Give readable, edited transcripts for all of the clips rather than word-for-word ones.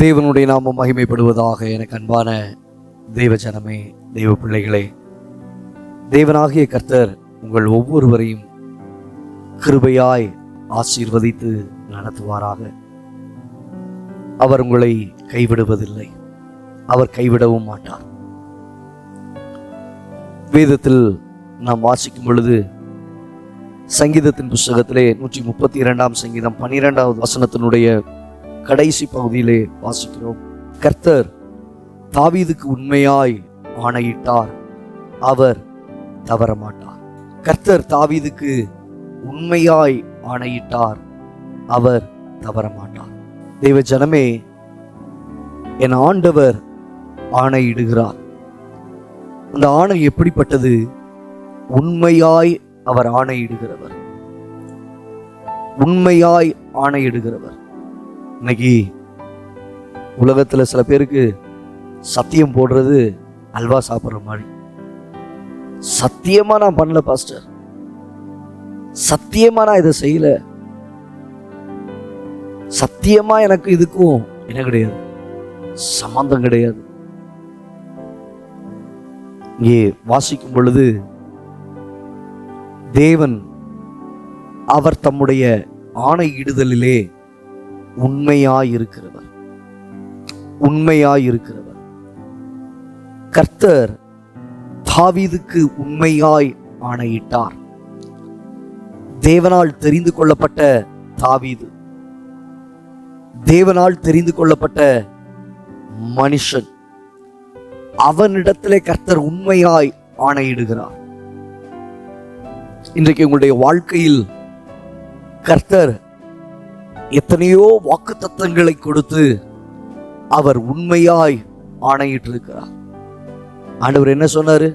தேவனுடைய நாமம் மகிமைப்படுவதாக. எனக்கு அன்பான தெய்வ ஜனமே, தெய்வ பிள்ளைகளே, தேவனாகிய கர்த்தர் உங்கள் ஒவ்வொருவரையும் கிருபையாய் ஆசீர்வதித்து நடத்துவாராக. அவர் உங்களை கைவிடுவதில்லை, அவர் கைவிடவும் மாட்டார். வேதத்தில் நாம் வாசிக்கும் பொழுது சங்கீதத்தின் புஸ்தகத்திலே 132ஆம் சங்கீதம் 12வது வசனத்தினுடைய கடைசி பகுதியிலே வாசிக்கிறோம். கர்த்தர் தாவீதுக்கு உண்மையாய் ஆணையிட்டார், அவர் தவறமாட்டார். கர்த்தர் தாவீதுக்கு உண்மையாய் ஆணையிட்டார், அவர் தவறமாட்டார். தெய்வ ஜனமே, என் ஆண்டவர் ஆணையிடுகிறார். அந்த ஆணை எப்படிப்பட்டது? உண்மையாய் அவர் ஆணையிடுகிறவர், உண்மையாய் ஆணையிடுகிறவர். இன்னைக்கு உலகத்துல சில பேருக்கு சத்தியம் போடுறது அல்வா சாப்பிட்ற மாதிரி. சத்தியமா நான் பண்ணல பாஸ்டர், சத்தியமா நான் இதை செய்யல, சத்தியமா எனக்கு இதுக்கும் என்ன கிடையாது, சம்பந்தம் கிடையாது. இங்கே வாசிக்கும் பொழுது தேவன் அவர் தம்முடைய ஆணையிடுதலிலே உண்மையாயிருக்கிறவர், உண்மையாயிருக்கிறவர். கர்த்தர் தாவீதுக்கு உண்மையாய் ஆணையிட்டார். தேவனால் தெரிந்து கொள்ளப்பட்ட தாவீது, தேவனால் தெரிந்து கொள்ளப்பட்ட மனுஷன், அவனிடத்திலே கர்த்தர் உண்மையாய் ஆணையிடுகிறார். இன்றைக்கு உங்களுடைய வாழ்க்கையில் கர்த்தர் எத்தனையோ வாக்குத்தத்தங்களை கொடுத்து அவர் உண்மையாய் ஆணையிட்டிருக்கிறார். ஆண்டவர் என்ன சொன்னாரு?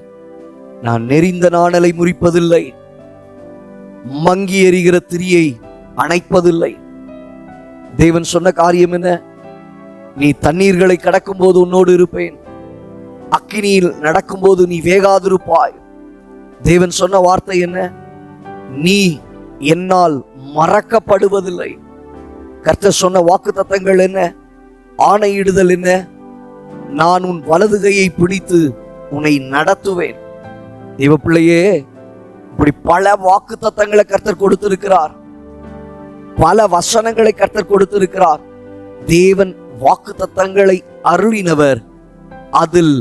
நான் நெறிந்த நாணலை முறிப்பதில்லை, மங்கி எறிகிற திரியை அணைப்பதில்லை. தேவன் சொன்ன காரியம் என்ன? நீ தண்ணீர்களை கடக்கும் போது உன்னோடு இருப்பேன், அக்கினியில் நடக்கும்போது நீ வேகாதிருப்பாய். தேவன் சொன்ன வார்த்தை என்ன? நீ என்னால் மறக்கப்படுவதில்லை. கர்த்தர் சொன்ன வாக்குத்தத்தங்கள் என்ன? ஆணையிடுதல் என்ன? நான் உன் வலது கையை பிடித்து உன்னை நடத்துவேன். தேவ பிள்ளையே, இப்படி பல வாக்குத்தத்தங்களை கர்த்தர் கொடுத்திருக்கிறார், பல வசனங்களை கர்த்தர் கொடுத்திருக்கிறார். தேவன் வாக்குத்தத்தங்களை அருளினவர், அதில்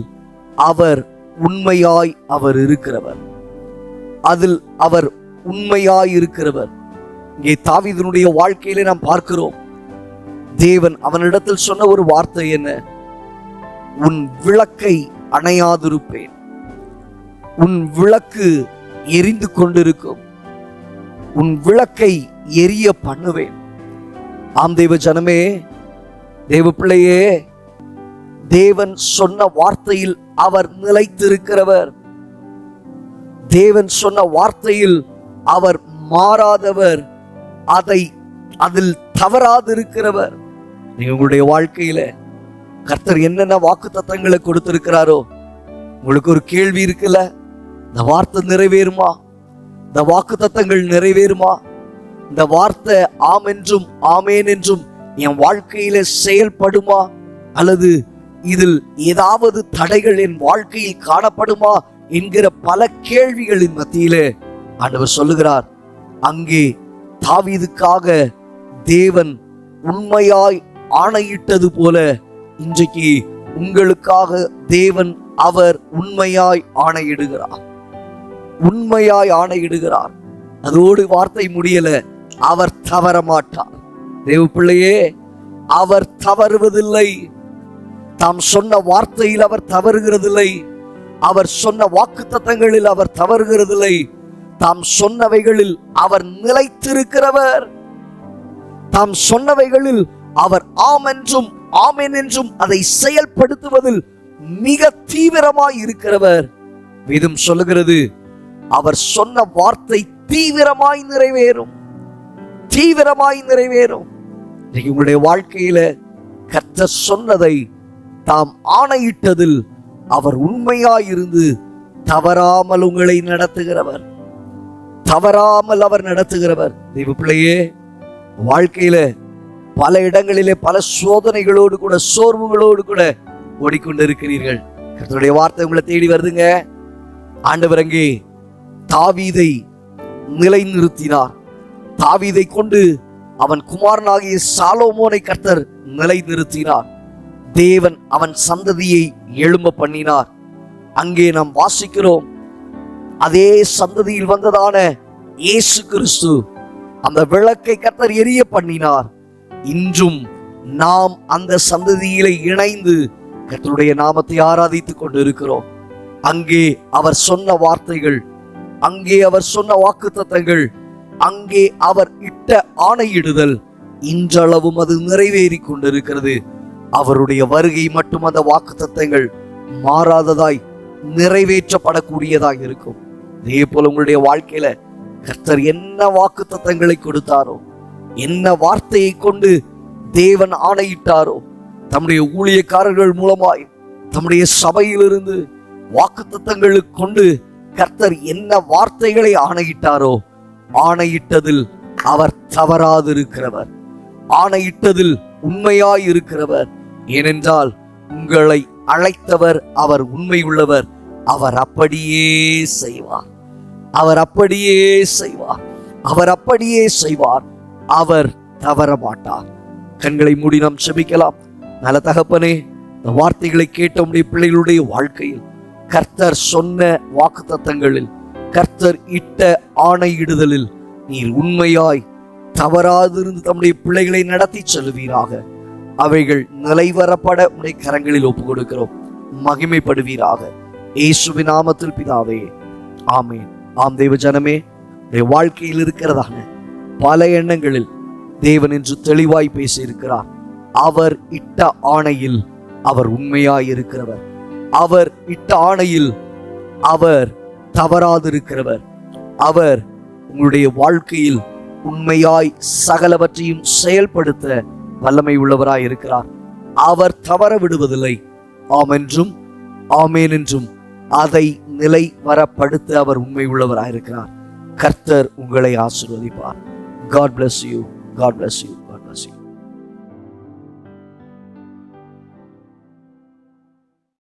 அவர் உண்மையாய் அவர் இருக்கிறவர், அதில் அவர் உண்மையாய் இருக்கிறவர். இங்கே தாவீதுனுடைய வாழ்க்கையிலே நாம் பார்க்கிறோம், தேவன் அவனிடத்தில் சொன்ன ஒரு வார்த்தை என்ன? உன் விளக்கை அணையாதிருப்பேன், உன் விளக்கு எரிந்து கொண்டிருக்கும், உன் விளக்கை எரிய பண்ணுவேன். ஆம் தேவ ஜனமே, தேவ பிள்ளையே, தேவன் சொன்ன வார்த்தையில் அவர் நிலைத்திருக்கிறவர், தேவன் சொன்ன வார்த்தையில் அவர் மாறாதவர், அதில் தவறாதிருக்கிறவர். நீங்க உங்களுடைய வாழ்க்கையில கர்த்தர் என்னென்ன வாக்குத்தத்தங்களை கொடுத்திருக்கிறாரோ, உங்களுக்கு ஒரு கேள்வி இருக்குல்ல, இந்த வார்த்தை நிறைவேறுமா? இந்த வாக்குத்தத்தங்கள் நிறைவேறுமா? இந்த வார்த்தை ஆம் என்றும் ஆமேன் என்றும் என் வாழ்க்கையில செயல்படுமா? அல்லது இதில் ஏதாவது தடைகள் என் வாழ்க்கையில் காணப்படுமா என்கிற பல கேள்விகளின் மத்தியிலே ஆண்டவர் சொல்லுகிறார், அங்கே தாவீதுக்காக தேவன் உண்மையாய் ஆணையிட்டது போல இன்றைக்கு உங்களுக்காக தேவன் அவர் உண்மையாய் ஆணையிடுகிறார், உண்மையாய் ஆணையிடுகிறார். அதோடு வார்த்தை முடியல, அவர் தவற மாட்டார். தேவ பிள்ளையே, அவர் தவறுவதில்லை. தாம் சொன்ன வார்த்தையில் அவர் தவறுகிறதில்லை, அவர் சொன்ன வாக்குத்தத்தங்களில் அவர் தவறுகிறதில்லை, தாம் சொன்னவைகளில் அவர் நிலைத்திருக்கிறவர், தாம் சொன்னவைகளில் அவர் ஆம் என்றும் ஆமென் என்றும் அதை செயல்படுத்துவதில் மிக தீவிரமாய் இருக்கிறவர். வேதம் சொல்லுகிறது, அவர் சொன்ன வார்த்தை தீவிரமாய் நிறைவேறும், தீவிரமாய் நிறைவேறும். உங்களுடைய வாழ்க்கையில கர்த்தர் சொன்னதை தாம் ஆணையிட்டதில் அவர் உண்மையாயிருந்து தவறாமல் உங்களை நடத்துகிறவர், தவறாமல் அவர் நடத்துகிறவர். தெய்வ பிள்ளையே, வாழ்க்கையில பல இடங்களிலே பல சோதனைகளோடு கூட சோர்வுகளோடு கூட ஓடிக்கொண்டிருக்கிறீர்கள். கர்த்தருடைய வார்த்தை உங்களை தேடி வருதுங்க. ஆண்டவர் அங்கே தாவீதை நிலைநிறுத்தினார். தாவீதை கொண்டு அவன் குமாரனாகிய சாலோமோனை கர்த்தர் நிலைநிறுத்தினார். தேவன் அவன் சந்ததியை எழும்ப பண்ணினார். அங்கே நாம் வாசிக்கிறோம், அதே சந்ததியில் வந்ததான இயேசு கிறிஸ்து அந்த விளக்கை கர்த்தர் எரிய பண்ணினார். இன்றும் நாம் அந்த சந்ததியிலே இணைந்து கர்த்தருடைய நாமத்தை ஆராதித்துக் கொண்டு இருக்கிறோம். அங்கே அவர் சொன்ன வார்த்தைகள், அங்கே அவர் சொன்ன வாக்குத்தத்தங்கள், அங்கே அவர் இட்ட ஆணையிடுதல் இன்றளவும் அது நிறைவேறி கொண்டிருக்கிறது. அவருடைய வருகை மட்டும் அந்த வாக்குத்தத்தங்கள் மாறாததாய் நிறைவேற்றப்படக்கூடியதாய் இருக்கும். இதே போல உங்களுடைய வாழ்க்கையில கர்த்தர் என்ன வாக்குத்தத்தங்களை கொடுத்தாரோ, என்ன வார்த்தையை கொண்டு தேவன் ஆணையிட்டாரோ, தம்முடைய ஊழியக்காரர்கள் மூலமாய் தம்முடைய சபையிலிருந்து வாக்குத்தத்தங்களுக்கு கொண்டு கர்த்தர் என்ன வார்த்தைகளை ஆணையிட்டாரோ, ஆணையிட்டதில் அவர் தவறாதிருக்கிறவர், ஆணையிட்டதில் உண்மையாய் இருக்கிறவர். ஏனென்றால் உங்களை அழைத்தவர் அவர் உண்மை உள்ளவர். அவர் அப்படியே செய்வார். அவர் அப்படியே செய்வார். அவர் அப்படியே செய்வார். அவர் தவற மாட்டார். கண்களை மூடி நாம் செபிக்கலாம். நல்ல தகப்பனே, இந்த வார்த்தைகளை கேட்ட உடைய பிள்ளைகளுடைய வாழ்க்கையில் கர்த்தர் சொன்ன வாக்குத்தத்தங்களில், கர்த்தர் இட்ட ஆணையிடுதலில் நீர் உண்மையாய் தவறாதிருந்து தம்முடைய பிள்ளைகளை நடத்தி செல்வீராக. அவைகள் நிலைவரப்பட உடைய கரங்களில் ஒப்பு கொடுக்கிறோம். மகிமைப்படுவீராக. இயேசுவின் நாமத்தில் பிதாவே, ஆமேன். ஆம் தேவ ஜனமே, வாழ்க்கையில் இருக்கிறதான பல எண்ணங்களில் தேவன் என்று தெளிவாய் பேசி இருக்கிறார். அவர் இட்ட ஆணையில் அவர் உண்மையாய் இருக்கிறவர். அவர் இட்ட ஆணையில் அவர் தவறாதிருக்கிறவர். அவர் உங்களுடைய வாழ்க்கையில் உண்மையாய் சகலவற்றையும் செயல்படுத்த வல்லமை உள்ளவராய் இருக்கிறார். அவர் தவற விடுவதில்லை. ஆம் என்றும் ஆமேன் என்றும் அதை நிலை வரப்படுத்த அவர் உண்மை உள்ளவராய் இருக்கிறார். கர்த்தர் உங்களை ஆசீர்வதிப்பார். God bless you. God bless you.